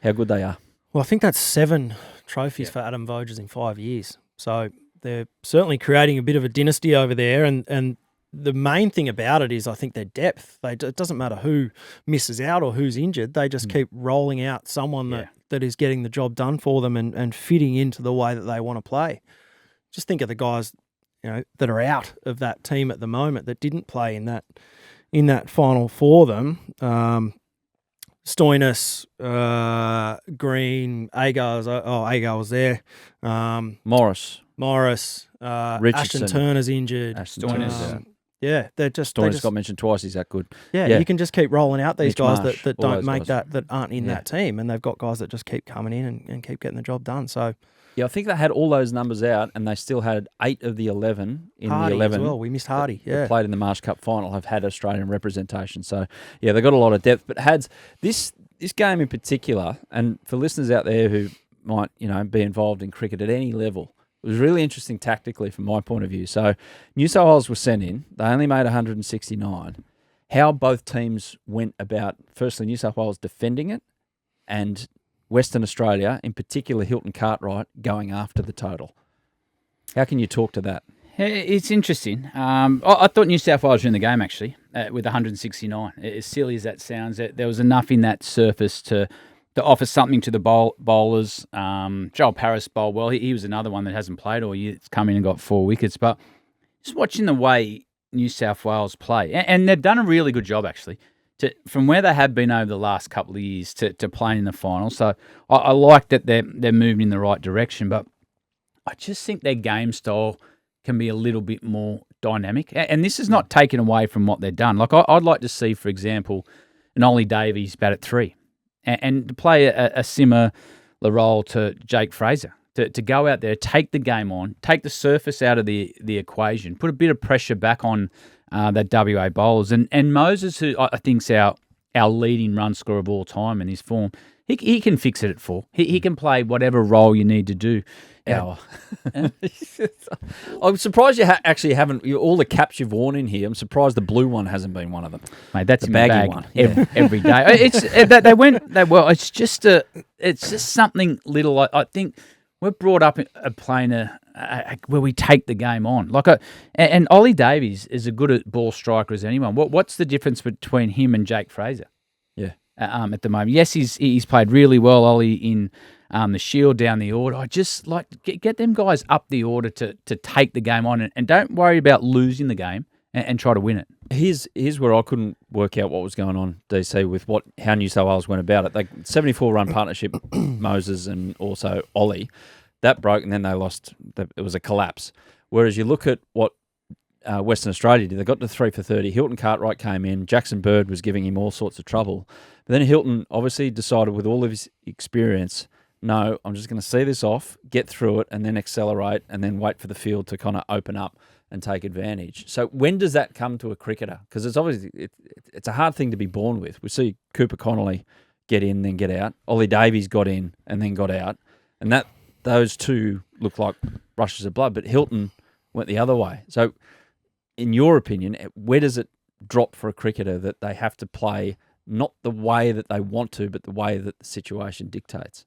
how good they are. Well, I think that's 7 trophies for Adam Voges in 5 years. So they're certainly creating a bit of a dynasty over there, and the main thing about it is I think their depth. It doesn't matter who misses out or who's injured. They just keep rolling out someone that is getting the job done for them and fitting into the way that they want to play. Just think of the guys, that are out of that team at the moment that didn't play in that final for them. Stoinis, Green, Agar was there. Morris, Richardson. Ashton Turner's injured. Stoinis. Yeah, they're just. Stoinis got mentioned twice. He's that good. Yeah, you can just keep rolling out these Mitch guys Marsh, that all don't those make guys. that aren't in that team, and they've got guys that just keep coming in and keep getting the job done. So yeah, I think they had all those numbers out, and they still had 8 of the 11 in Hardy the 11. as well. We missed Hardy. That played in the Marsh Cup final have had Australian representation. So yeah, they've got a lot of depth. But Hads, this game in particular, and for listeners out there who might be involved in cricket at any level, it was really interesting tactically from my point of view. So New South Wales was sent in. They only made 169. How both teams went about, firstly, New South Wales defending it and Western Australia, in particular Hilton Cartwright, going after the total. How can you talk to that? It's interesting. I thought New South Wales were in the game, actually, with 169. As silly as that sounds, there was enough in that surface to offer something to the bowlers. Joel Paris bowled well. He was another one that hasn't played all year. It's come in and got 4 wickets. But just watching the way New South Wales play, and they've done a really good job, actually, from where they have been over the last couple of years to playing in the final. So I like that they're moving in the right direction. But I just think their game style can be a little bit more dynamic. And this is not taken away from what they've done. Like I'd like to see, for example, an Ollie Davies bat at 3 and to play a similar role to Jake Fraser, to go out there, take the game on, take the surface out of the equation, put a bit of pressure back on that WA bowlers. And Moses, who I think's our leading run scorer of all time in his form, he can fix it at 4. He can play whatever role you need to do. I'm surprised you actually haven't. All the caps you've worn in here, I'm surprised the blue one hasn't been one of them. Mate, that's the in my baggy bag one. Every day. It's just something little. I think we're brought up playing where we take the game on. And Ollie Davies is as good a ball striker as anyone. What's the difference between him and Jake Fraser? Yeah. At the moment, yes, he's played really well, Ollie, in the Shield down the order. I just like to get them guys up the order to take the game on and don't worry about losing the game and try to win it. Here's where I couldn't work out what was going on, DC, with how New South Wales went about it. They 74-run partnership, Moses and also Ollie, that broke, and then they lost. It was a collapse. Whereas you look at what Western Australia did, they got to 3 for 30. Hilton Cartwright came in. Jackson Bird was giving him all sorts of trouble. But then Hilton obviously decided, with all of his experience, no, I'm just going to see this off, get through it, and then accelerate, and then wait for the field to kind of open up and take advantage. So when does that come to a cricketer? Because it's obviously it's a hard thing to be born with. We see Cooper Connolly get in, then get out. Ollie Davies got in and then got out, and those two look like rushes of blood. But Hilton went the other way. So, in your opinion, where does it drop for a cricketer that they have to play not the way that they want to, but the way that the situation dictates?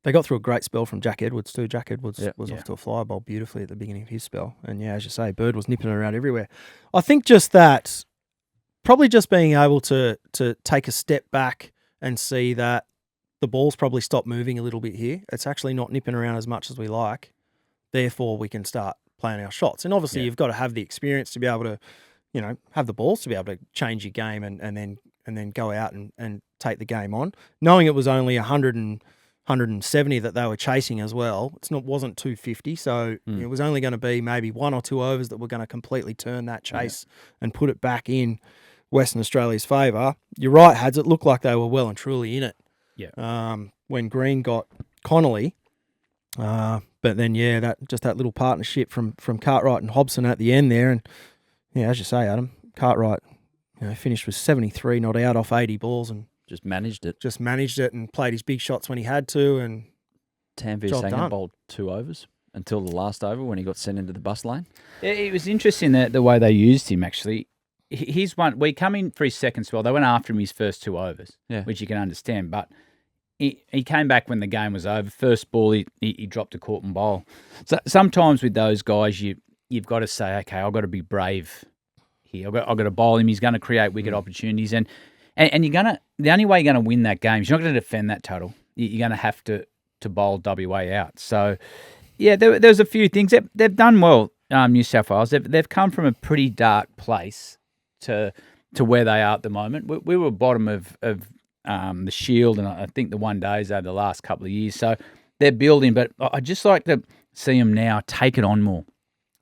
They got through a great spell from Jack Edwards too. Jack Edwards was off to a fly bowl beautifully at the beginning of his spell. And yeah, as you say, Bird was nipping around everywhere. I think just that, probably just being able to take a step back and see that the ball's probably stopped moving a little bit here. It's actually not nipping around as much as we like. Therefore, we can start playing our shots. And obviously, you've got to have the experience to be able to, have the balls to be able to change your game and then go out and take the game on. Knowing it was only 170 that they were chasing as well. Wasn't 250, so it was only going to be maybe 1 or 2 overs that were going to completely turn that chase and put it back in Western Australia's favour. You're right, Hads. It looked like they were well and truly in it. Yeah. When Green got Connolly, but then that little partnership from Cartwright and Hobson at the end there, and as you say, Adam, Cartwright, finished with 73 not out off 80 balls and just managed it and played his big shots when he had to. And Tanvir Sangha bowled 2 overs until the last over when he got sent into the bus lane. It was interesting the way they used him, actually. He's one. We come in for his second spell. They went after him his first 2 overs, which you can understand. But he came back when the game was over. First ball, he dropped a caught and bowl. So sometimes with those guys, you've got to say, okay, I've got to be brave here. I've got to bowl him. He's going to create wicket opportunities, and the only way you're going to win that game is you're not going to defend that total. You're going to have to bowl WA out. So, there's a few things. They've done well, New South Wales. They've come from a pretty dark place to where they are at the moment. We were bottom of the Shield, and I think the one days over the last couple of years. So they're building, but I just like to see them now take it on more.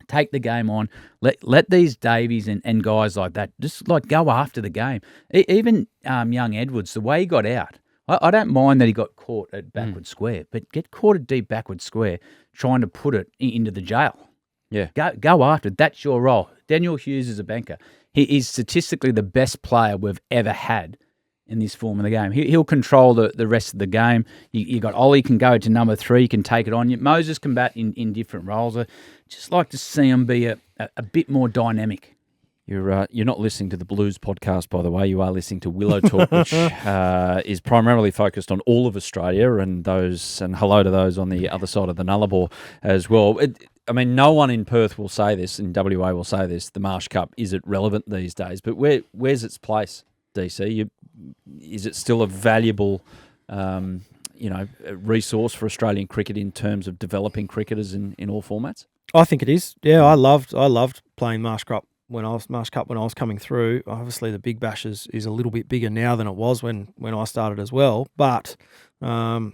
Take the game on. Let these Davies and guys like that just go after the game. Even young Edwards, the way he got out, I don't mind that he got caught at backward square, but get caught at deep backward square trying to put it into the jail. Yeah, go after it. That's your role. Daniel Hughes is a banker. He is statistically the best player we've ever had in this form of the game. He'll control the rest of the game. You got Ollie can go to number 3, can take it on. Moses can bat in different roles. I just like to see him be a bit more dynamic. You're not listening to the Blues podcast, by the way. You are listening to Willow Talk, which is primarily focused on all of Australia and hello to those on the other side of the Nullarbor as well. No one in Perth will say this, in WA will say this, the Marsh Cup isn't relevant these days, but where's its place, DC? Is it still a valuable resource for Australian cricket in terms of developing cricketers in all formats? I think it is. Yeah, I loved playing Marsh Cup when I was coming through. Obviously, the Big Bash is a little bit bigger now than it was when I started as well. But Australia's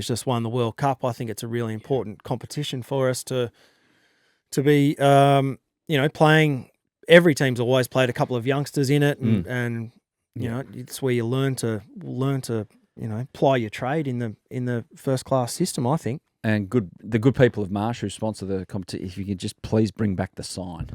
just won the World Cup. I think it's a really important competition for us to be playing. Every team's always played a couple of youngsters in it, and it's where you learn to ply your trade in the first class system, I think. And the good people of Marsh who sponsor the competition, if you could just please bring back the sign.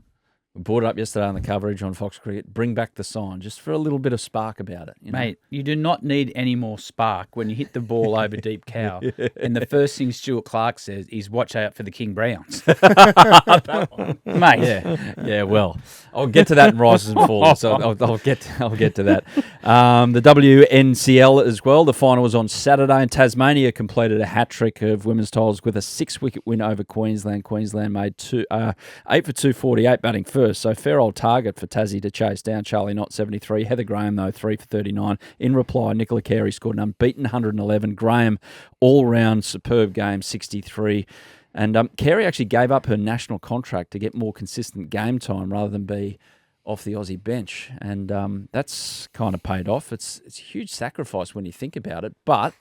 We brought it up yesterday on the coverage on Fox Cricket. Bring back the sign, just for a little bit of spark about it. Mate, you do not need any more spark when you hit the ball over deep cow. And the first thing Stuart Clark says is, watch out for the King Browns. That one. Mate. Yeah, well, I'll get to that in Rises and Falls. So I'll get to that. The WNCL as well. The final was on Saturday, and Tasmania completed a hat-trick of women's titles with a 6-wicket win over Queensland. Queensland made 8 for 248 batting first. So fair old target for Tassie to chase down. Charlie Knott 73. Heather Graham, though, 3 for 39. In reply, Nicola Carey scored an unbeaten 111. Graham, all-round superb game, 63. And Carey actually gave up her national contract to get more consistent game time rather than be off the Aussie bench. And that's kind of paid off. It's a huge sacrifice when you think about it. But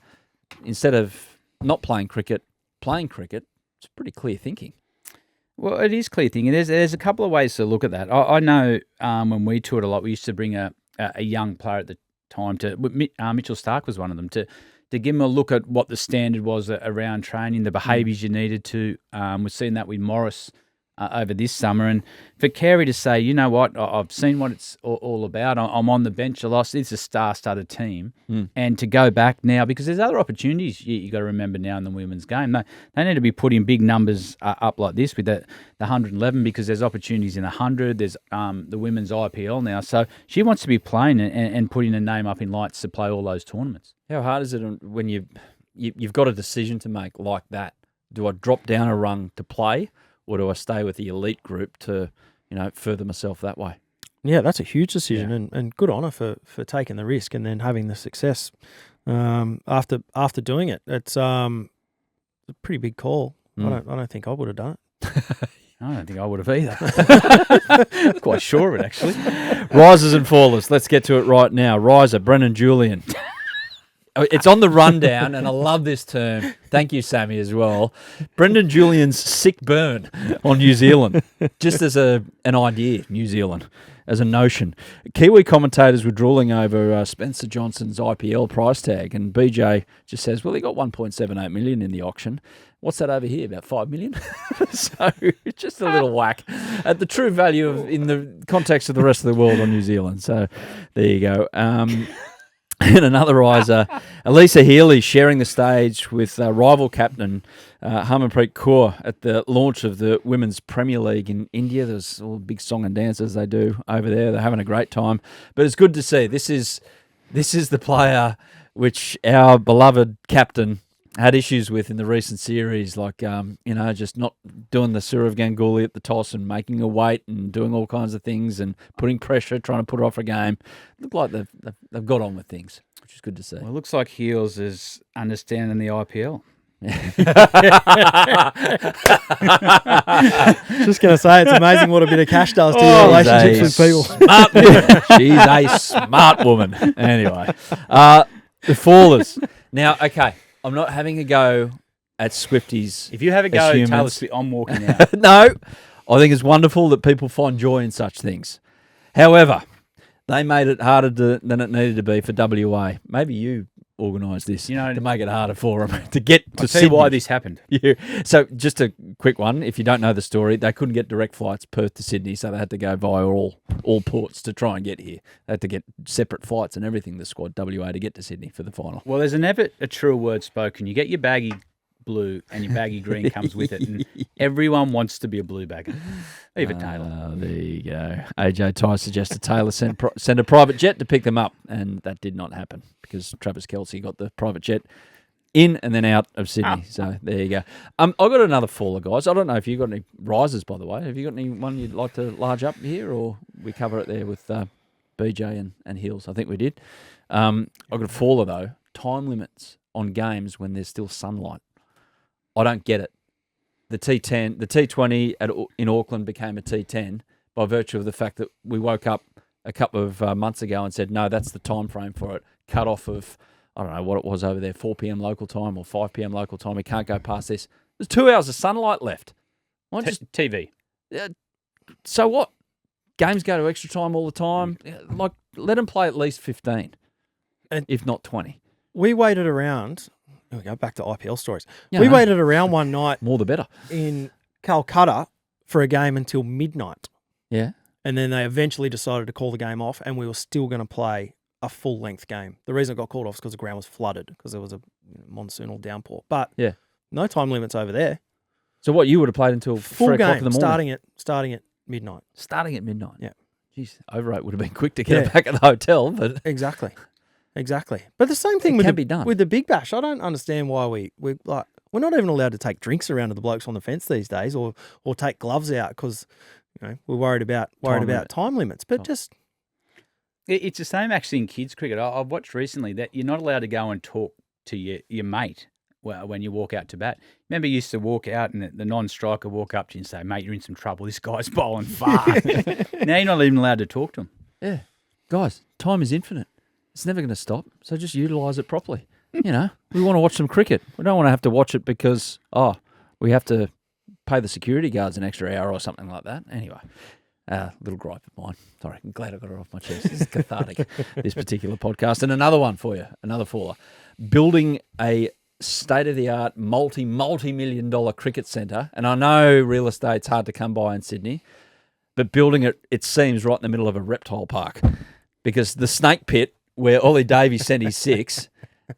instead of not playing cricket, it's pretty clear thinking. Well, it is clear thing. There's a couple of ways to look at that. I know when we toured a lot, we used to bring a young player at the time Mitchell Stark was one of them, to give him a look at what the standard was around training, the behaviours you needed to. We've seen that with Morris over this summer. And for Carey to say, you know what, I've seen what it's all about. I'm on the bench a lot. It's a star-studded team. And to go back now, because there's other opportunities you got to remember now in the women's game. They need to be putting big numbers up like this with the 111, because there's opportunities in the 100. There's the women's IPL now. So she wants to be playing and putting a name up in lights to play all those tournaments. How hard is it when you've got a decision to make like that? Do I drop down a rung to play, or do I stay with the elite group to, further myself that way? Yeah, that's a huge decision, and good on her for taking the risk and then having the success after doing it. It's a pretty big call. I don't think I would have done it. I don't think I would have either. I'm quite sure of it, actually. Risers and fallers. Let's get to it right now. Riser, Brennan Julian. It's on the rundown, and I love this term. Thank you, Sammy, as well. Brendan Julian's sick burn on New Zealand, just as an idea, New Zealand, as a notion. Kiwi commentators were drooling over Spencer Johnson's IPL price tag, and BJ just says, well, he got 1.78 million in the auction. What's that over here, about 5 million? So just a little whack at the true value in the context of the rest of the world on New Zealand. So there you go. And another riser, Elisa Healy sharing the stage with rival captain Harmanpreet Kaur at the launch of the Women's Premier League in India. There's all big song and dance as they do over there. They're having a great time. But it's good to see. This is the player which our beloved captain had issues with in the recent series, like, just not doing the Sourav Ganguly at the toss and making her wait and doing all kinds of things and putting pressure, trying to put her off a game. Look like they've got on with things, which is good to see. Well, it looks like Heels is understanding the IPL. Just going to say, it's amazing what a bit of cash does to your relationships with people. Smart woman. She's a smart woman. Anyway, the fallers. Now, okay. I'm not having a go at Swifties. If you have a go, tell us I'm walking out. No, I think it's wonderful that people find joy in such things. However, they made it harder than it needed to be for WA. Maybe you organised this to make it harder for them to get to Sydney. See why this happened. Yeah. So just a quick one. If you don't know the story, they couldn't get direct flights Perth to Sydney, so they had to go via all ports to try and get here. They had to get separate flights and everything, the squad WA, to get to Sydney for the final. Well, there's never a truer word spoken. You get your baggy blue and your baggy green comes with it, and everyone wants to be a blue bagger. Even Taylor. There you go. AJ Ty suggested Taylor send a private jet to pick them up, and that did not happen because Travis Kelce got the private jet in and then out of Sydney. So there you go. I got another faller, guys. I don't know if you got any risers, by the way. Have you got anyone you'd like to large up here, or we cover it there with BJ and Hills? I think we did. I've got a faller, though. Time limits on games when there's still sunlight. I don't get it. The T10, the T20 in Auckland became a T10 by virtue of the fact that we woke up a couple of months ago and said, no, that's the time frame for it. Cut off of, I don't know what it was over there, 4 p.m. local time or 5 p.m. local time. We can't go past this. There's 2 hours of sunlight left. TV. So what? Games go to extra time all the time. Like, let them play at least 15, if not 20. We waited around. Here we go, back to IPL stories. Yeah, we waited around one night more the better in Calcutta for a game until midnight. Yeah. And then they eventually decided to call the game off, and we were still going to play a full-length game. The reason it got called off is because the ground was flooded because there was a monsoonal downpour. But yeah, no time limits over there. So what, you would have played until full 3 o'clock game, in the morning? starting at midnight. Starting at midnight? Yeah. Jeez, overrate would have been quick to get it back at the hotel. But Exactly. But the same thing can be done with the Big Bash. I don't understand why we're not even allowed to take drinks around to the blokes on the fence these days, or take gloves out because we're worried about time limits. But just it's the same actually in kids cricket. I've watched recently that you're not allowed to go and talk to your mate when you walk out to bat. Remember, you used to walk out and the non-striker walk up to you and say, "Mate, you're in some trouble. This guy's bowling far." Now you're not even allowed to talk to him. Yeah, guys, time is infinite. It's never going to stop. So just utilise it properly. We want to watch some cricket. We don't want to have to watch it because, we have to pay the security guards an extra hour or something like that. Anyway, little gripe of mine. Sorry, I'm glad I got it off my chest. This is cathartic, this particular podcast. And another one for you, another faller. Building a state-of-the-art, multi-million-dollar cricket centre. And I know real estate's hard to come by in Sydney, but building it seems right in the middle of a reptile park. Because the snake pit, where Ollie Davies sent his 6,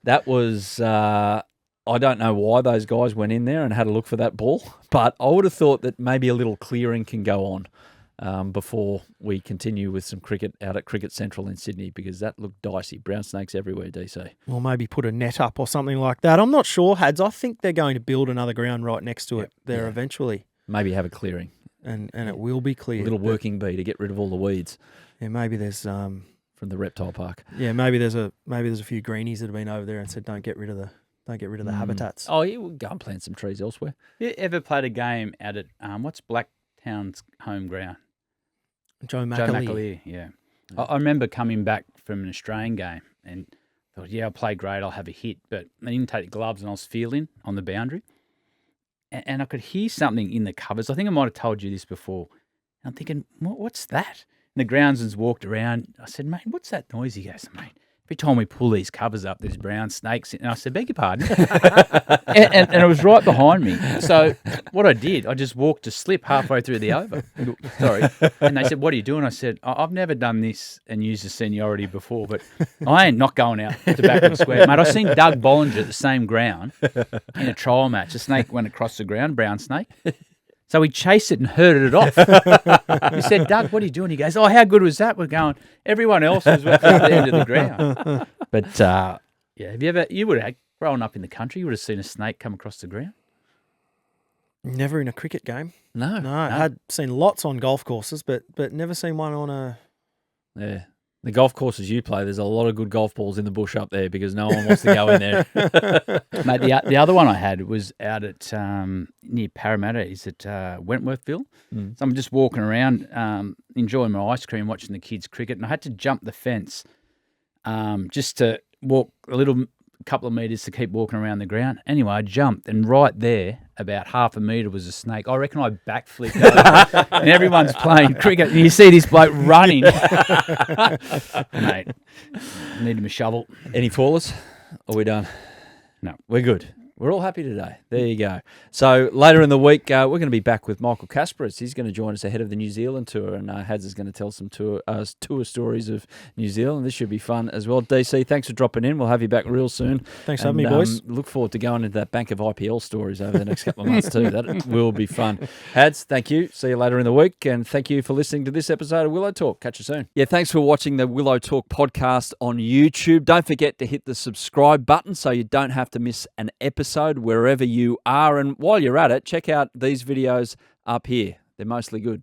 that was, I don't know why those guys went in there and had a look for that ball, but I would have thought that maybe a little clearing can go on before we continue with some cricket out at Cricket Central in Sydney, because that looked dicey. Brown snakes everywhere, DC. Or maybe put a net up or something like that. I'm not sure, Hads. I think they're going to build another ground right next to it there eventually. Maybe have a clearing. And it will be cleared. A little working bee to get rid of all the weeds. Yeah, maybe there's... from the reptile park. Yeah, maybe there's a few greenies that have been over there and said don't get rid of the habitats. Oh, yeah, we'll go and plant some trees elsewhere. You ever played a game out at what's Blacktown's home ground? Joe McAleer. Joe McAleer, yeah. I remember coming back from an Australian game and thought, I'll play great, I'll have a hit, but I didn't take the gloves and I was fielding on the boundary, and I could hear something in the covers. I think I might have told you this before. I'm thinking, what's that? And the groundsman's walked around. I said, "Mate, what's that noise?" He goes, "Mate, every time we pull these covers up, there's brown snakes." And I said, "Beg your pardon?" and it was right behind me. So what I did, I just walked to slip halfway through the over. Sorry. And they said, "What are you doing?" I said, "I've never done this and used the seniority before, but I ain't not going out to Backward Square." Mate, I've seen Doug Bollinger at the same ground in a trial match. A snake went across the ground, brown snake. So we chased it and herded it off. We said, "Doug, what are you doing?" He goes, "Oh, how good was that?" We're going, everyone else was at the end of the ground. But, have you would have, growing up in the country, you would have seen a snake come across the ground? Never in a cricket game. No. I had seen lots on golf courses, but never seen one on a... Yeah. The golf courses you play, there's a lot of good golf balls in the bush up there because no one wants to go in there. Mate, the other one I had was out at near Parramatta. Is at Wentworthville. So I'm just walking around, enjoying my ice cream, watching the kids cricket, and I had to jump the fence just to walk a couple of metres to keep walking around the ground. Anyway, I jumped, and right there, about half a metre was a snake. I reckon I backflipped over, and everyone's playing cricket, and you see this bloke running. Mate, I need him a shovel. Any fallers? Are we done? No. We're good. We're all happy today. There you go. So later in the week, we're going to be back with Michael Kasparis. He's going to join us ahead of the New Zealand tour, and Hads is going to tell some tour stories of New Zealand. This should be fun as well. DC, thanks for dropping in. We'll have you back real soon. Thanks for having me, boys. Look forward to going into that bank of IPL stories over the next couple of months too. That will be fun. Hads, thank you. See you later in the week, and thank you for listening to this episode of Willow Talk. Catch you soon. Yeah, thanks for watching the Willow Talk podcast on YouTube. Don't forget to hit the subscribe button so you don't have to miss an episode wherever you are. And while you're at it, check out these videos up here. They're mostly good.